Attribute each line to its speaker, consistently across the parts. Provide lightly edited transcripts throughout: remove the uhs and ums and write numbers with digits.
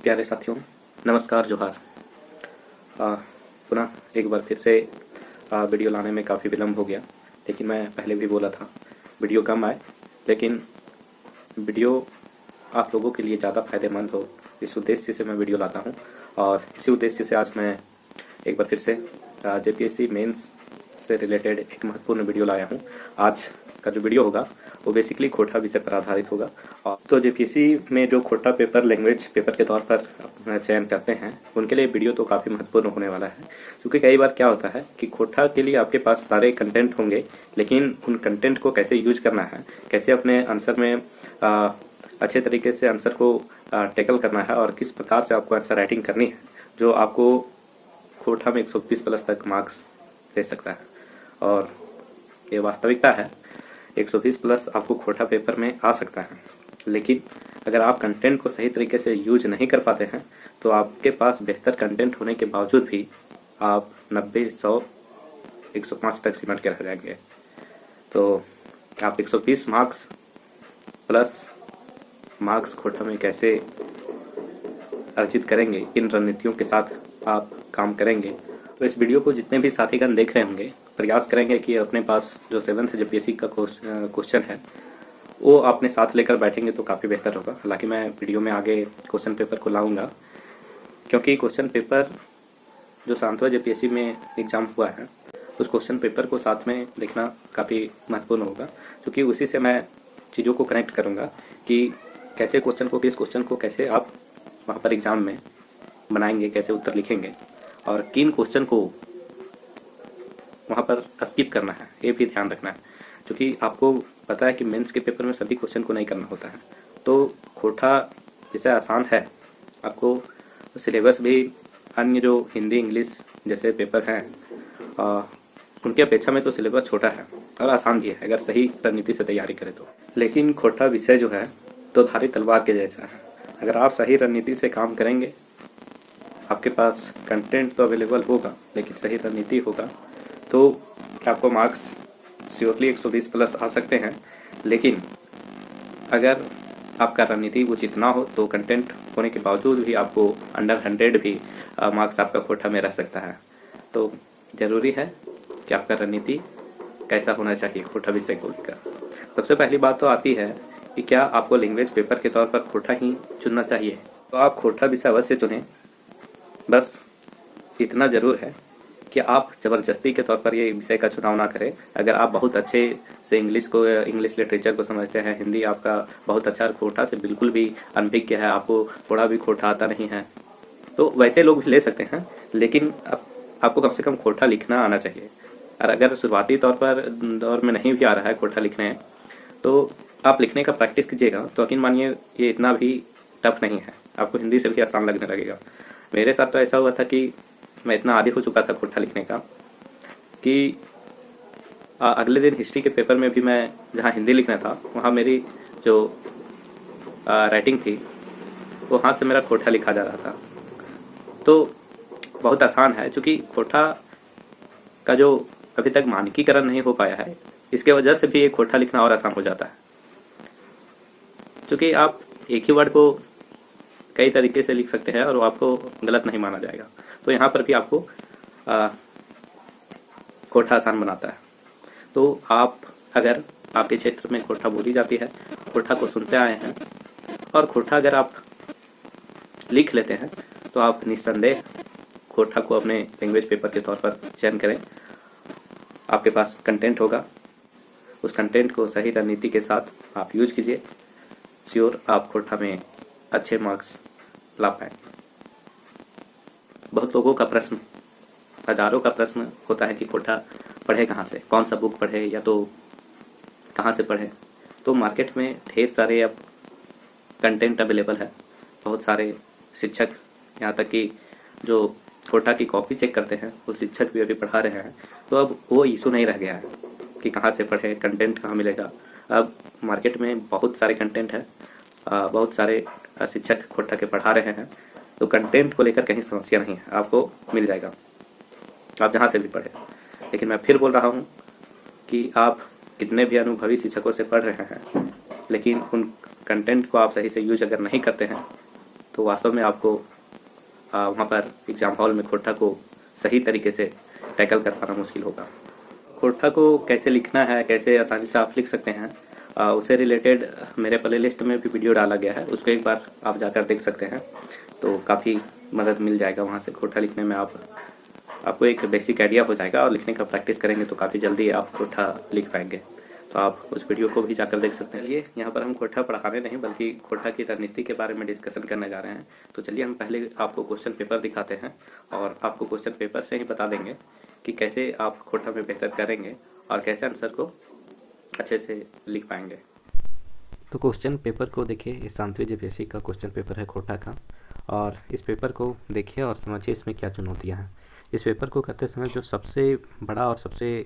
Speaker 1: प्यारे साथियों, नमस्कार, जोहार। पुनः एक बार फिर से वीडियो लाने में काफ़ी विलम्ब हो गया, लेकिन मैं पहले भी बोला था वीडियो कम आए, लेकिन वीडियो आप लोगों के लिए ज़्यादा फायदेमंद हो, इस उद्देश्य से मैं वीडियो लाता हूं। और इसी उद्देश्य से आज मैं एक बार फिर से जेपीएससी मेंस से रिलेटेड एक महत्वपूर्ण वीडियो लाया हूं। आज का जो वीडियो होगा वो बेसिकली खोटा विषय पर आधारित होगा। और तो जेपीएससी में जो खोटा पेपर लैंग्वेज पेपर के तौर पर चयन करते हैं उनके लिए वीडियो तो काफ़ी महत्वपूर्ण होने वाला है, क्योंकि कई बार क्या होता है कि खोटा के लिए आपके पास सारे कंटेंट होंगे, लेकिन उन कंटेंट को कैसे यूज करना है, कैसे अपने आंसर में अच्छे तरीके से आंसर को टैकल करना है और किस प्रकार से आपको आंसर राइटिंग करनी है, जो आपको खोटा में 120 प्लस तक मार्क्स दे सकता है। और ये वास्तविकता है, 120 प्लस आपको खोटा पेपर में आ सकता है, लेकिन अगर आप कंटेंट को सही तरीके से यूज नहीं कर पाते हैं तो आपके पास बेहतर कंटेंट होने के बावजूद भी आप 90, 100, 105 तक सिमट के रह जाएंगे। तो आप 120 मार्क्स प्लस मार्क्स खोटा में कैसे अर्जित करेंगे, किन रणनीतियों के साथ आप काम करेंगे। तो इस वीडियो को जितने भी साथीगण देख रहे होंगे, प्रयास करेंगे कि अपने पास जो 7th जेपीएससी का क्वेश्चन है वो अपने साथ लेकर बैठेंगे तो काफ़ी बेहतर होगा। हालांकि मैं वीडियो में आगे क्वेश्चन पेपर को लाऊंगा, क्योंकि क्वेश्चन पेपर जो 7वां जेपीएससी में एग्ज़ाम हुआ है उस क्वेश्चन पेपर को साथ में देखना काफ़ी महत्वपूर्ण होगा, क्योंकि उसी से मैं चीज़ों को कनेक्ट करूँगा कि कैसे क्वेश्चन को, किस क्वेश्चन को कैसे आप वहाँ पर एग्ज़ाम में बनाएंगे, कैसे उत्तर लिखेंगे और किन क्वेश्चन को वहाँ पर स्किप करना है, ये भी ध्यान रखना है, क्योंकि आपको पता है कि मेंस के पेपर में सभी क्वेश्चन को नहीं करना होता है। तो खोटा विषय आसान है, आपको सिलेबस भी अन्य जो हिंदी इंग्लिश जैसे पेपर हैं उनकी अपेक्षा में तो सिलेबस छोटा है और आसान भी है अगर सही रणनीति से तैयारी करें तो। लेकिन खोटा विषय जो है तो धारी तलवार के जैसा है। अगर आप सही रणनीति से काम करेंगे, आपके पास कंटेंट तो अवेलेबल होगा, लेकिन सही रणनीति होगा तो आपको मार्क्स श्योरली 120 प्लस आ सकते हैं। लेकिन अगर आपका रणनीति उचित ना हो तो कंटेंट होने के बावजूद भी आपको अंडर 100 भी मार्क्स आपका कोटा में रह सकता है। तो ज़रूरी है कि आपका रणनीति कैसा होना चाहिए खोटा विषय को लेकर। सबसे पहली बात तो आती है कि क्या आपको लैंग्वेज पेपर के तौर पर खोटा ही चुनना चाहिए। तो आप खोटा विषय अवश्य चुनें, बस इतना ज़रूर है कि आप ज़बरदस्ती के तौर पर ये विषय का चुनाव ना करें। अगर आप बहुत अच्छे से इंग्लिश लिटरेचर को समझते हैं, हिंदी आपका बहुत अच्छा, खोटा से बिल्कुल भी अनभिज्ञ है, आपको थोड़ा भी खोटा आता नहीं है, तो वैसे लोग भी ले सकते हैं, लेकिन आपको कम से कम खोटा लिखना आना चाहिए। और अगर शुरुआती दौर में नहीं भी आ रहा है खोटा लिखने, तो आप लिखने का प्रैक्टिस कीजिएगा तो यकीन मानिए ये इतना भी टफ नहीं है, आपको हिंदी से भी आसान लगने लगेगा। मेरे साथ तो ऐसा हुआ था कि मैं इतना आदी हो चुका था खोटा लिखने का कि अगले दिन हिस्ट्री के पेपर में भी मैं जहाँ हिंदी लिखना था वहाँ मेरी जो राइटिंग थी वो हाथ से मेरा खोटा लिखा जा रहा था। तो बहुत आसान है, क्योंकि खोटा का जो अभी तक मानकीकरण नहीं हो पाया है, इसके वजह से भी ये खोटा लिखना और आसान हो जाता है, क्योंकि आप एक ही वर्ड को कई तरीके से लिख सकते हैं और वो आपको गलत नहीं माना जाएगा। तो यहाँ पर भी आपको खोटा आसान बनाता है। तो आप अगर आपके क्षेत्र में खोटा बोली जाती है, खोटा को सुनते आए हैं और खोटा अगर आप लिख लेते हैं तो आप निस्संदेह खोटा को अपने लैंग्वेज पेपर के तौर पर चयन करें। आपके पास कंटेंट होगा, उस कंटेंट को सही रणनीति के साथ आप यूज कीजिए, श्योर आप खोटा में अच्छे मार्क्स ला पाएंगे। बहुत लोगों का प्रश्न, हजारों का प्रश्न होता है कि खोटा पढ़े कहाँ से, कौन सा बुक पढ़े या तो कहाँ से पढ़े। तो मार्केट में ढेर सारे अब कंटेंट अवेलेबल है, बहुत सारे शिक्षक, यहाँ तक कि जो खोटा की कॉपी चेक करते हैं वो शिक्षक भी अभी पढ़ा रहे हैं। तो अब वो इशू नहीं रह गया है कि कहाँ से पढ़े, कंटेंट कहाँ मिलेगा। अब मार्केट में बहुत सारे कंटेंट है, बहुत सारे शिक्षक खोटा के पढ़ा रहे हैं, तो कंटेंट को लेकर कहीं समस्या नहीं है, आपको मिल जाएगा, आप जहाँ से भी पढ़े। लेकिन मैं फिर बोल रहा हूँ कि आप कितने भी अनुभवी शिक्षकों से पढ़ रहे हैं, लेकिन उन कंटेंट को आप सही से यूज अगर नहीं करते हैं तो वास्तव में आपको वहाँ पर एग्ज़ाम हॉल में खोटा को सही तरीके से टैकल कर पाना मुश्किल होगा। खोटा को कैसे लिखना है, कैसे आसानी से आप लिख सकते हैं, उससे रिलेटेड मेरे प्ले लिस्ट में भी वीडियो डाला गया है, उसको एक बार आप जाकर देख सकते हैं, तो काफ़ी मदद मिल जाएगा वहाँ से। खोटा लिखने में आपको एक बेसिक आइडिया हो जाएगा और लिखने का प्रैक्टिस करेंगे तो काफ़ी जल्दी आप खोटा लिख पाएंगे। तो आप उस वीडियो को भी जाकर देख सकते हैं। चलिए, यहाँ पर हम खोटा पढ़ाने नहीं बल्कि खोटा की रणनीति के बारे में डिस्कशन करने जा रहे हैं। तो चलिए हम पहले आपको क्वेश्चन पेपर दिखाते हैं और आपको क्वेश्चन पेपर से ही बता देंगे कि कैसे आप खोटा में बेहतर करेंगे और कैसे आंसर को अच्छे से लिख पाएंगे। तो क्वेश्चन पेपर को देखिए, ये शांतवी जेपीएससी का क्वेश्चन पेपर है खोटा का, और इस पेपर को देखिए और समझिए इसमें क्या चुनौतियाँ हैं। इस पेपर को करते समय जो सबसे बड़ा और सबसे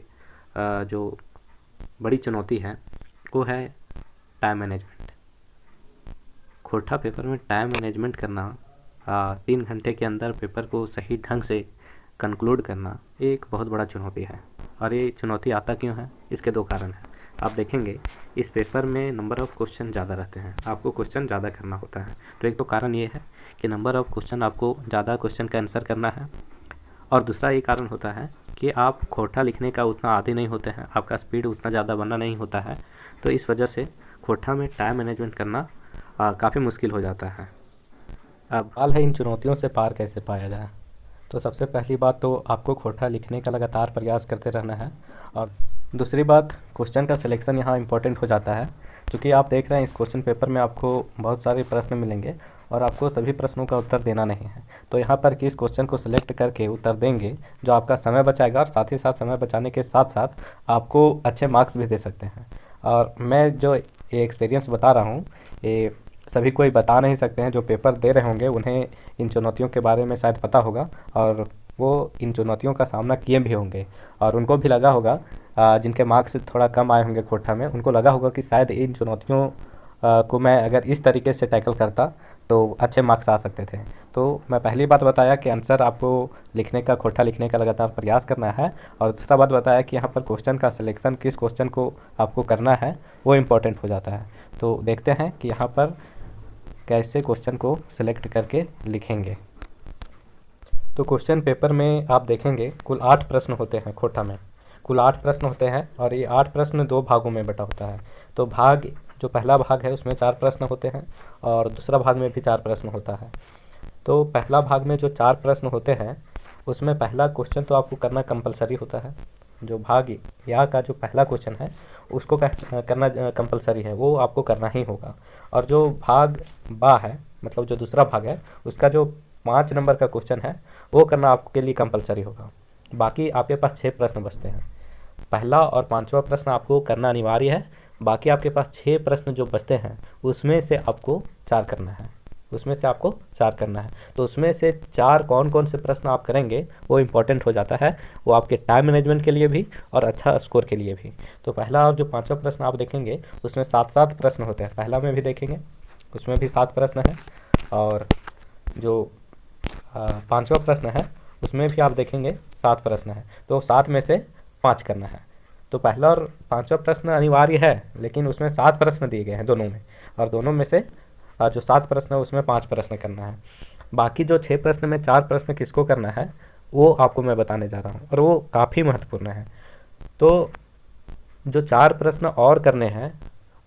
Speaker 1: जो बड़ी चुनौती है वो है टाइम मैनेजमेंट। खोटा पेपर में टाइम मैनेजमेंट करना, 3 घंटे के अंदर पेपर को सही ढंग से कंक्लूड करना एक बहुत बड़ा चुनौती है। और ये चुनौती आता क्यों है, इसके 2 कारण हैं। आप देखेंगे इस पेपर में नंबर ऑफ़ क्वेश्चन ज़्यादा रहते हैं, आपको क्वेश्चन ज़्यादा करना होता है। तो एक तो कारण ये है कि नंबर ऑफ़ क्वेश्चन, आपको ज़्यादा क्वेश्चन का आंसर करना है, और दूसरा ये कारण होता है कि आप खोटा लिखने का उतना आदी नहीं होते हैं, आपका स्पीड उतना ज़्यादा बनना नहीं होता है। तो इस वजह से खोटा में टाइम मैनेजमेंट करना काफ़ी मुश्किल हो जाता है। अब सवाल है, इन चुनौतियों से पार कैसे पाया जाए। तो सबसे पहली बात तो आपको खोटा लिखने का लगातार प्रयास करते रहना है, और दूसरी बात क्वेश्चन का सिलेक्शन यहाँ इम्पोर्टेंट हो जाता है, क्योंकि आप देख रहे हैं इस क्वेश्चन पेपर में आपको बहुत सारे प्रश्न मिलेंगे और आपको सभी प्रश्नों का उत्तर देना नहीं है। तो यहाँ पर किस क्वेश्चन को सिलेक्ट करके उत्तर देंगे जो आपका समय बचाएगा, और साथ ही साथ समय बचाने के साथ साथ आपको अच्छे मार्क्स भी दे सकते हैं। और मैं जो ये एक्सपीरियंस बता रहा हूँ, ये सभी कोई बता नहीं सकते हैं। जो पेपर दे रहे होंगे उन्हें इन चुनौतियों के बारे में शायद पता होगा, और वो इन चुनौतियों का सामना किए भी होंगे, और उनको भी लगा होगा, जिनके मार्क्स थोड़ा कम आए होंगे खोटा में, उनको लगा होगा कि शायद इन चुनौतियों को मैं अगर इस तरीके से टैकल करता तो अच्छे मार्क्स आ सकते थे। तो मैं पहली बात बताया कि आंसर आपको लिखने का, खोटा लिखने का लगातार प्रयास करना है, और दूसरा बात बताया कि यहाँ पर क्वेश्चन का सिलेक्शन किस क्वेश्चन को आपको करना है वो इम्पोर्टेंट हो जाता है। तो देखते हैं कि यहाँ पर कैसे क्वेश्चन को सिलेक्ट करके लिखेंगे। तो क्वेश्चन पेपर में आप देखेंगे कुल 8 प्रश्न होते हैं खोटा में, कुल 8 प्रश्न होते हैं, और ये 8 प्रश्न 2 भागों में बटा होता है। तो जो पहला भाग है उसमें 4 प्रश्न होते हैं, और दूसरा भाग में भी 4 प्रश्न होता है। तो पहला भाग में जो 4 प्रश्न होते हैं उसमें पहला क्वेश्चन तो आपको करना कंपलसरी होता है। जो भाग या का जो पहला क्वेश्चन है उसको करना कंपलसरी है, वो आपको करना ही होगा। और जो भाग बा है, मतलब जो दूसरा भाग है, उसका जो 5 नंबर का क्वेश्चन है वो करना आपके लिए कंपलसरी होगा। बाकी आपके पास 6 प्रश्न बचते हैं। पहला और 5वां प्रश्न आपको करना अनिवार्य है, बाकी आपके पास 6 प्रश्न जो बचते हैं उसमें से आपको 4 करना है, तो उसमें से 4 कौन कौन से प्रश्न आप करेंगे वो इम्पोर्टेंट हो जाता है, वो आपके टाइम मैनेजमेंट के लिए भी और अच्छा स्कोर के लिए भी। तो पहला और जो 5वां प्रश्न आप देखेंगे उसमें 7 प्रश्न होते हैं। पहला में भी देखेंगे उसमें भी 7 प्रश्न हैं, और जो 5वां प्रश्न है उसमें भी आप देखेंगे 7 प्रश्न हैं। तो 7 में से 5 करना है। तो पहला और 5वां प्रश्न अनिवार्य है, लेकिन उसमें 7 प्रश्न दिए गए हैं दोनों में, और दोनों में से जो 7 प्रश्न है उसमें 5 प्रश्न करना है। बाकी जो 6 प्रश्न में 4 प्रश्न किसको करना है वो आपको मैं बताने जा रहा हूँ, और वो काफ़ी महत्वपूर्ण है। तो जो 4 प्रश्न और करने हैं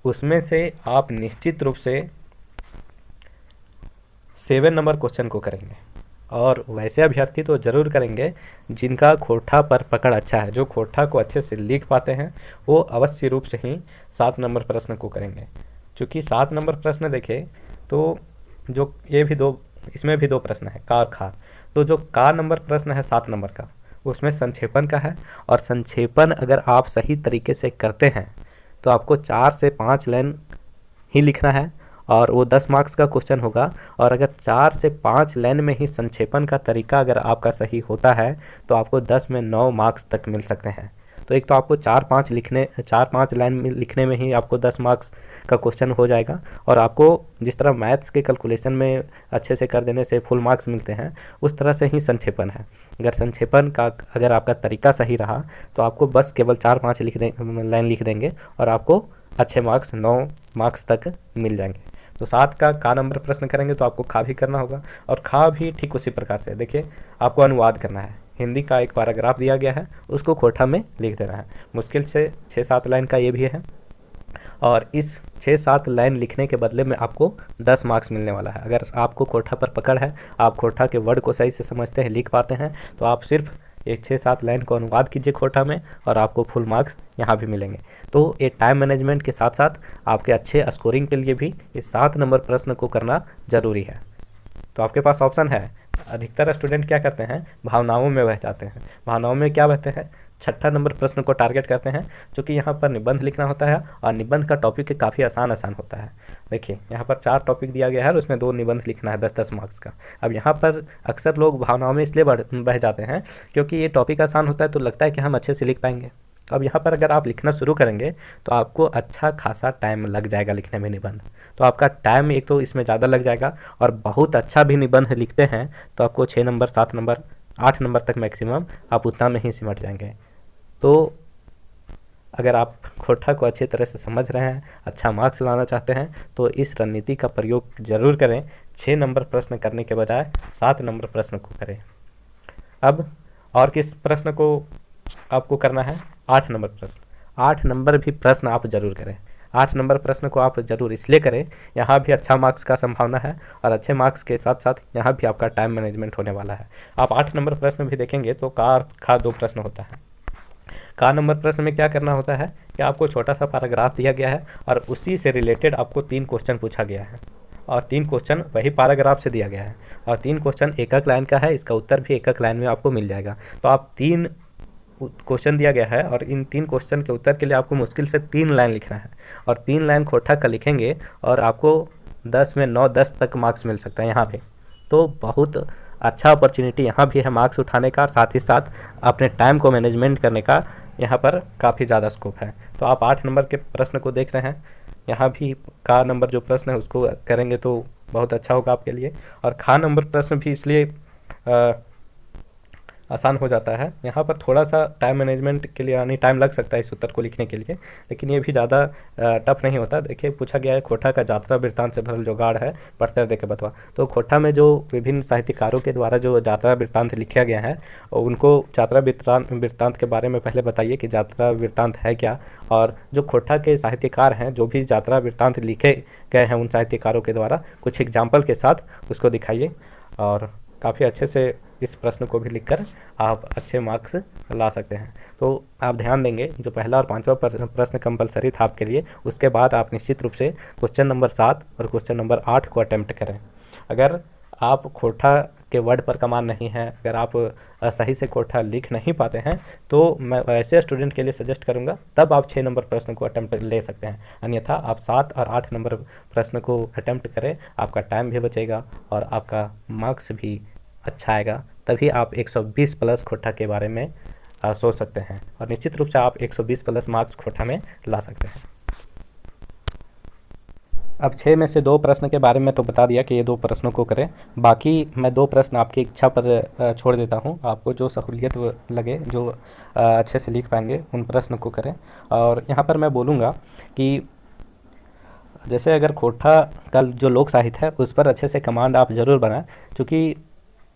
Speaker 1: उसमें से आप निश्चित रूप से 7 नंबर क्वेश्चन को करेंगे, और वैसे अभ्यर्थी तो ज़रूर करेंगे जिनका खोटा पर पकड़ अच्छा है, जो खोटा को अच्छे से लिख पाते हैं, वो अवश्य रूप से ही 7 नंबर प्रश्न को करेंगे। क्योंकि 7 नंबर प्रश्न देखें तो जो ये भी इसमें भी 2 प्रश्न है, का और खा। तो जो का नंबर प्रश्न है 7 नंबर का, उसमें संक्षेपण का है, और संक्षेपण अगर आप सही तरीके से करते हैं तो आपको 4 से 5 लाइन ही लिखना है, और वो 10 मार्क्स का क्वेश्चन होगा। और अगर 4 से 5 लाइन में ही संक्षेपण का तरीका अगर आपका सही होता है तो आपको 10 में 9 मार्क्स तक मिल सकते हैं। तो एक तो आपको 4-5 लाइन में लिखने में ही आपको 10 मार्क्स का क्वेश्चन हो जाएगा, और आपको जिस तरह मैथ्स के कैलकुलेशन में अच्छे से कर देने से फुल मार्क्स मिलते हैं, उस तरह से ही संक्षेपण है। अगर संक्षेपण का अगर आपका तरीका सही रहा तो आपको बस केवल 4-5 लाइन लिख देंगे और आपको अच्छे मार्क्स 9 मार्क्स तक मिल जाएंगे। तो 7 का नंबर प्रश्न करेंगे तो आपको खा भी करना होगा, और खा भी ठीक उसी प्रकार से। देखिए, आपको अनुवाद करना है, हिंदी का एक पैराग्राफ दिया गया है, उसको खोटा में लिख देना है। मुश्किल से 6-7 लाइन का ये भी है, और इस 6-7 लाइन लिखने के बदले में आपको 10 मार्क्स मिलने वाला है। अगर आपको कोठा पर पकड़ है, आप कोठा के वर्ड को सही से समझते हैं, लिख पाते हैं, तो आप सिर्फ एक 6-7 लाइन को अनुवाद कीजिए कोठा में, और आपको फुल मार्क्स यहाँ भी मिलेंगे। तो ये टाइम मैनेजमेंट के साथ साथ आपके अच्छे स्कोरिंग के लिए भी इस 7 नंबर प्रश्न को करना ज़रूरी है। तो आपके पास ऑप्शन है। अधिकतर स्टूडेंट क्या करते हैं, भावनाओं में बह जाते हैं। भावनाओं में क्या बहते हैं, 6ठा नंबर प्रश्न को टारगेट करते हैं, क्योंकि यहाँ पर निबंध लिखना होता है, और निबंध का टॉपिक काफ़ी आसान होता है। देखिए, यहाँ पर 4 टॉपिक दिया गया है और उसमें 2 निबंध लिखना है 10-10 मार्क्स का। अब यहाँ पर अक्सर लोग भावनाओं में इसलिए बह जाते हैं क्योंकि ये टॉपिक आसान होता है, तो लगता है कि हम अच्छे से लिख पाएंगे। अब यहाँ पर अगर आप लिखना शुरू करेंगे तो आपको अच्छा खासा टाइम लग जाएगा लिखने में निबंध। तो आपका टाइम एक तो इसमें ज़्यादा लग जाएगा, और बहुत अच्छा भी निबंध लिखते हैं तो आपको 6 नंबर, 7 नंबर, 8 नंबर तक मैक्सिमम आप उतना में ही सिमट जाएंगे। तो अगर आप खोटा को अच्छी तरह से समझ रहे हैं, अच्छा मार्क्स लाना चाहते हैं, तो इस रणनीति का प्रयोग ज़रूर करें। 6 नंबर प्रश्न करने के बजाय 7 नंबर प्रश्न को करें। अब और किस प्रश्न को आपको करना है, 8 नंबर प्रश्न। 8 नंबर भी प्रश्न आप जरूर करें। 8 नंबर प्रश्न को आप जरूर इसलिए करें, यहाँ भी अच्छा मार्क्स का संभावना है, और अच्छे मार्क्स के साथ साथ यहाँ भी आपका टाइम मैनेजमेंट होने वाला है। आप 8 नंबर प्रश्न भी देखेंगे तो का और खा 2 प्रश्न होता है। का नंबर प्रश्न में क्या करना होता है कि आपको छोटा सा पैराग्राफ दिया गया है, और उसी से रिलेटेड आपको 3 क्वेश्चन पूछा गया है, और 3 क्वेश्चन वही पैराग्राफ से दिया गया है, और 3 क्वेश्चन एक लाइन का है, इसका उत्तर भी एक लाइन में आपको मिल जाएगा। तो आप 3 क्वेश्चन दिया गया है, और इन 3 क्वेश्चन के उत्तर के लिए आपको मुश्किल से 3 लाइन लिखना है, और 3 लाइन खोटा का लिखेंगे, और आपको 10 में 9-10 तक मार्क्स मिल सकता है यहाँ पे। तो बहुत अच्छा अपॉर्चुनिटी यहाँ भी है मार्क्स उठाने का, और साथ ही साथ अपने टाइम को मैनेजमेंट करने का यहाँ पर काफ़ी ज़्यादा स्कोप है। तो आप 8 नंबर के प्रश्न को देख रहे हैं, यहाँ भी का नंबर जो प्रश्न है उसको करेंगे तो बहुत अच्छा होगा आपके लिए। और खा नंबर प्रश्न भी इसलिए आसान हो जाता है, यहाँ पर थोड़ा सा टाइम मैनेजमेंट के लिए यानी टाइम लग सकता है इस उत्तर को लिखने के लिए, लेकिन ये भी ज़्यादा टफ नहीं होता। देखिए, पूछा गया है खोटा का यात्रा वृत्तांत से भरल जुगाड़ है, प्रत्यय दे के बतवा। तो खोटा में जो विभिन्न साहित्यकारों के द्वारा जो यात्रा वृत्तांत लिखा गया है, उनको यात्रा वृत्तांत के बारे में पहले बताइए कि यात्रा वृत्तांत है क्या, और जो खोटा के साहित्यकार हैं, जो भी यात्रा वृत्तांत लिखे गए हैं उन साहित्यकारों के द्वारा कुछ एग्जाम्पल के साथ उसको दिखाइए, और काफ़ी अच्छे से इस प्रश्न को भी लिखकर आप अच्छे मार्क्स ला सकते हैं। तो आप ध्यान देंगे, जो पहला और 5वां प्रश्न कंपलसरी था आपके लिए, उसके बाद आप निश्चित रूप से क्वेश्चन नंबर 7 और क्वेश्चन नंबर 8 को अटेम्प्ट करें। अगर आप खोटा के वर्ड पर कमान नहीं है, अगर आप सही से खोटा लिख नहीं पाते हैं, तो मैं ऐसे स्टूडेंट के लिए सजेस्ट करूंगा तब आप 6 नंबर प्रश्न को अटेम्प्ट ले सकते हैं। अन्यथा आप 7 और 8 नंबर प्रश्न को अटेम्प्ट करें, आपका टाइम भी बचेगा और आपका मार्क्स भी अच्छा आएगा। तभी आप 120 प्लस खोटा के बारे में सोच सकते हैं, और निश्चित रूप से आप 120 प्लस मार्क्स खोटा में ला सकते हैं। अब 6 में से 2 प्रश्न के बारे में तो बता दिया कि ये 2 प्रश्नों को करें, बाकी मैं 2 प्रश्न आपकी इच्छा पर छोड़ देता हूँ। आपको जो सहूलियत लगे, जो अच्छे से लिख पाएंगे, उन प्रश्न को करें। और यहाँ पर मैं बोलूँगा कि जैसे अगर खोटा का जो लोक साहित्य है उस पर अच्छे से कमांड आप ज़रूर बनाएं, क्योंकि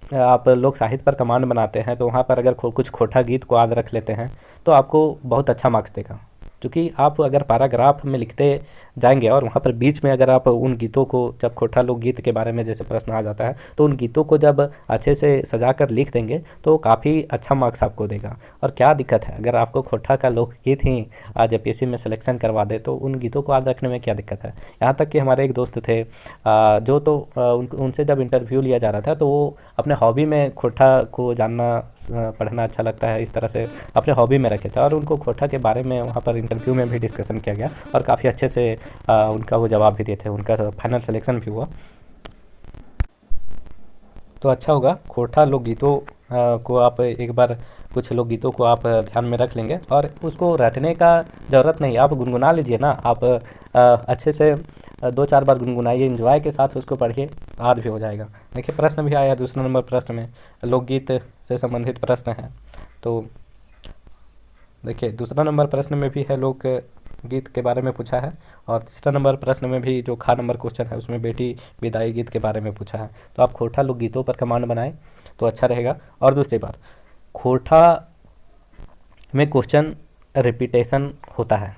Speaker 1: आप लोक साहित्य पर कमांड बनाते हैं तो वहाँ पर अगर कुछ खोटा गीत को याद रख लेते हैं तो आपको बहुत अच्छा मार्क्स देगा। क्योंकि आप अगर पैराग्राफ में लिखते जाएंगे और वहाँ पर बीच में अगर आप उन गीतों को, जब खोटा लोकगीत के बारे में जैसे प्रश्न आ जाता है, तो उन गीतों को जब अच्छे से सजा कर लिख देंगे तो काफ़ी अच्छा मार्क्स आपको देगा। और क्या दिक्कत है, अगर आपको खोटा का लोकगीत ही आज JPSC में सिलेक्शन करवा दे तो उन गीतों को याद रखने में क्या दिक्कत है। यहाँ तक कि हमारे एक दोस्त थे जो तो उनसे जब इंटरव्यू लिया जा रहा था तो वो अपने हॉबी में खोटा को जानना पढ़ना अच्छा लगता है, इस तरह से अपने हॉबी में रखे थे, और उनको खोटा के बारे में वहाँ पर इंटरव्यू में भी डिस्कशन किया गया और काफ़ी अच्छे से उनका वो जवाब भी दिए थे, उनका फाइनल सिलेक्शन भी हुआ। तो अच्छा होगा, खोटा लोकगीतों को आप एक बार, कुछ लोकगीतों को आप ध्यान में रख लेंगे और उसको रटने का ज़रूरत नहीं, आप गुनगुना लीजिए ना। आप अच्छे से 2-4 बार गुनगुनाइए, एंजॉय के साथ उसको पढ़िए, याद भी हो जाएगा। देखिए, प्रश्न भी आया दूसरा नंबर प्रश्न में, लोकगीत से संबंधित प्रश्न है। तो देखिए, दूसरा नंबर प्रश्न में भी है गीत के बारे में पूछा है, और तीसरा नंबर प्रश्न में भी जो खा नंबर क्वेश्चन है उसमें बेटी विदाई गीत के बारे में पूछा है। तो आप खोटा लोकगीतों पर कमांड बनाएं तो अच्छा रहेगा। और दूसरी बात, खोटा में क्वेश्चन रिपीटेशन होता है,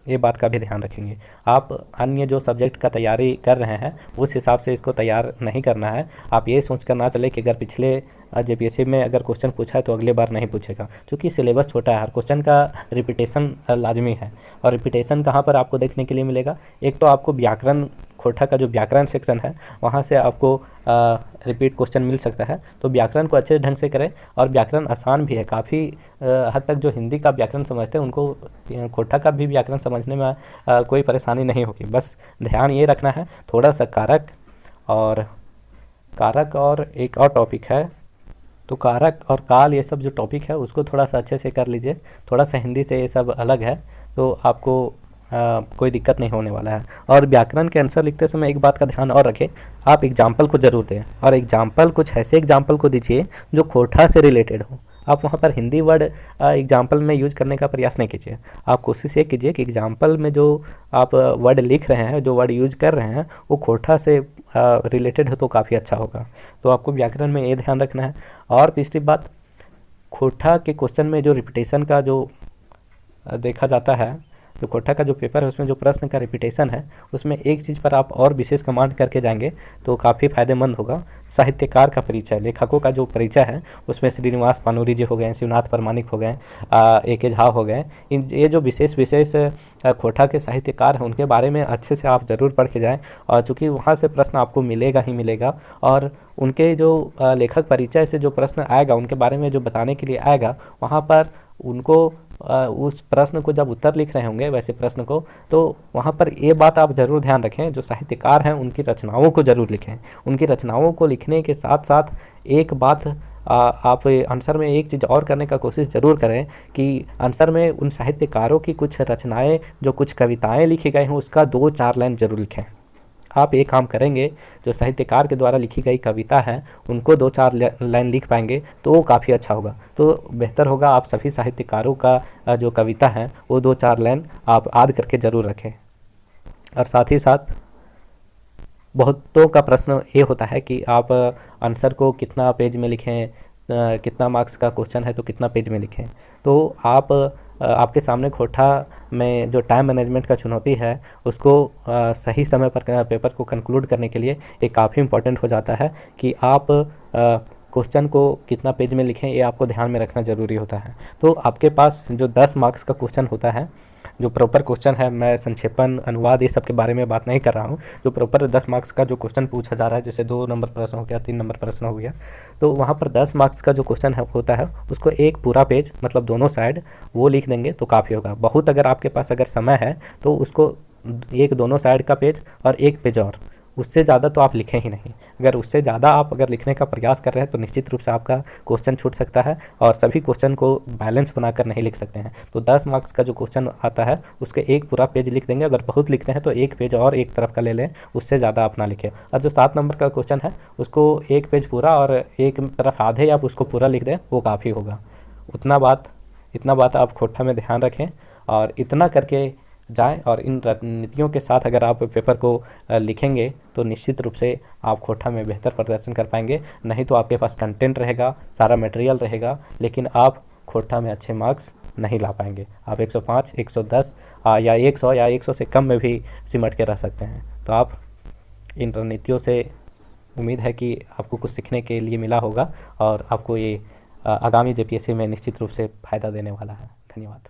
Speaker 1: ये बात का भी ध्यान रखेंगे। आप अन्य जो सब्जेक्ट का तैयारी कर रहे हैं उस हिसाब से इसको तैयार नहीं करना है। आप ये सोच कर ना चले कि अगर पिछले जेपीएससी में अगर क्वेश्चन पूछा है तो अगले बार नहीं पूछेगा, क्योंकि सिलेबस छोटा है, हर क्वेश्चन का रिपीटेशन लाजमी है। और रिपीटेशन कहाँ पर आपको देखने के लिए मिलेगा? एक तो आपको व्याकरण, खोटा का जो व्याकरण सेक्शन है वहाँ से आपको रिपीट क्वेश्चन मिल सकता है। तो व्याकरण को अच्छे ढंग से करें, और व्याकरण आसान भी है काफ़ी हद तक। जो हिंदी का व्याकरण समझते हैं उनको खोटा का भी व्याकरण समझने में कोई परेशानी नहीं होगी। बस ध्यान ये रखना है, थोड़ा सा कारक और एक और टॉपिक है, तो कारक और काल ये सब जो टॉपिक है उसको थोड़ा सा अच्छे से कर लीजिए। थोड़ा सा हिंदी से ये सब अलग है, तो आपको कोई दिक्कत नहीं होने वाला है। और व्याकरण के आंसर लिखते समय एक बात का ध्यान और रखें, आप एग्जाम्पल को ज़रूर दें, और एग्जाम्पल कुछ ऐसे एग्जाम्पल को दीजिए जो खोटा से रिलेटेड हो। आप वहाँ पर हिंदी वर्ड एग्जाम्पल में यूज करने का प्रयास नहीं कीजिए। आप कोशिश ये कीजिए कि एग्जाम्पल में जो आप वर्ड लिख रहे हैं, जो वर्ड यूज कर रहे हैं, वो खोटा से रिलेटेड हो तो काफ़ी अच्छा होगा। तो आपको व्याकरण में ये ध्यान रखना है। और तीसरी बात, खोटा के क्वेश्चन में जो रिपीटेशन का जो देखा जाता है, जो खोटा का जो पेपर है उसमें जो प्रश्न का रिपीटेशन है, उसमें एक चीज़ पर आप और विशेष कमांड करके जाएंगे तो काफ़ी फायदेमंद होगा। साहित्यकार का परिचय, लेखकों का जो परिचय है उसमें श्रीनिवास पानूरी जी हो गए, शिवनाथ परमाणिक हो गए, A.K. झा हो गए, ये जो विशेष खोटा के साहित्यकार हैं उनके बारे में अच्छे से आप ज़रूर पढ़ के जाएँ। और चूँकि वहाँ से प्रश्न आपको मिलेगा ही मिलेगा, और उनके जो लेखक परिचय से जो प्रश्न आएगा, उनके बारे में जो बताने के लिए आएगा, वहाँ पर उनको उस प्रश्न को जब उत्तर लिख रहे होंगे वैसे प्रश्न को, तो वहाँ पर ये बात आप ज़रूर ध्यान रखें, जो साहित्यकार हैं उनकी रचनाओं को ज़रूर लिखें। उनकी रचनाओं को लिखने के साथ साथ एक बात आप आंसर में एक चीज़ और करने का कोशिश ज़रूर करें कि आंसर में उन साहित्यकारों की कुछ रचनाएं, जो कुछ कविताएं लिखी गई हैं, उसका 2-4 लाइन ज़रूर लिखें। आप एक काम करेंगे, जो साहित्यकार के द्वारा लिखी गई कविता है उनको 2-4 लाइन लिख पाएंगे तो वो काफ़ी अच्छा होगा। तो बेहतर होगा आप सभी साहित्यकारों का जो कविता है वो 2-4 लाइन आप याद करके ज़रूर रखें। और साथ ही साथ बहुतों का प्रश्न ये होता है कि आप आंसर को कितना पेज में लिखें, कितना मार्क्स का क्वेश्चन है तो कितना पेज में लिखें। तो आपके सामने खोटा में जो टाइम मैनेजमेंट का चुनौती है उसको सही समय पर पेपर को कंक्लूड करने के लिए ये काफ़ी इम्पोर्टेंट हो जाता है कि आप क्वेश्चन को कितना पेज में लिखें, ये आपको ध्यान में रखना ज़रूरी होता है। तो आपके पास जो 10 मार्क्स का क्वेश्चन होता है, जो प्रॉपर क्वेश्चन है, मैं संक्षेपण, अनुवाद ये सब के बारे में बात नहीं कर रहा हूँ, जो प्रॉपर 10 मार्क्स का जो क्वेश्चन पूछा जा रहा है, जैसे 2 नंबर प्रश्न हो गया, 3 नंबर प्रश्न हो गया, तो वहाँ पर 10 मार्क्स का जो क्वेश्चन होता है उसको एक पूरा पेज, मतलब दोनों साइड वो लिख देंगे तो काफ़ी होगा। बहुत अगर आपके पास अगर समय है तो उसको एक दोनों साइड का पेज और एक पेज और, उससे ज़्यादा तो आप लिखें ही नहीं। अगर उससे ज़्यादा आप अगर लिखने का प्रयास कर रहे हैं तो निश्चित रूप से आपका क्वेश्चन छूट सकता है और सभी क्वेश्चन को बैलेंस बनाकर नहीं लिख सकते हैं। तो 10 मार्क्स का जो क्वेश्चन आता है उसके एक पूरा पेज लिख देंगे। अगर बहुत लिखते हैं तो एक पेज और एक तरफ का ले लें, उससे ज़्यादा आप ना लिखें। और जो 7 नंबर का क्वेश्चन है उसको एक पेज पूरा और एक तरफ आधे आप उसको पूरा लिख दें, वो काफ़ी होगा। इतना बात आप खोटा में ध्यान रखें और इतना करके जाएं। और इन रणनीतियों के साथ अगर आप पेपर को लिखेंगे तो निश्चित रूप से आप खोटा में बेहतर प्रदर्शन कर पाएंगे। नहीं तो आपके पास कंटेंट रहेगा, सारा मटेरियल रहेगा, लेकिन आप खोटा में अच्छे मार्क्स नहीं ला पाएंगे। आप 105, 110 या 100 या 100 से कम में भी सिमट के रह सकते हैं। तो आप इन रणनीतियों से उम्मीद है कि आपको कुछ सीखने के लिए मिला होगा और आपको ये आगामी जेपीएससी में निश्चित रूप से फ़ायदा देने वाला है। धन्यवाद।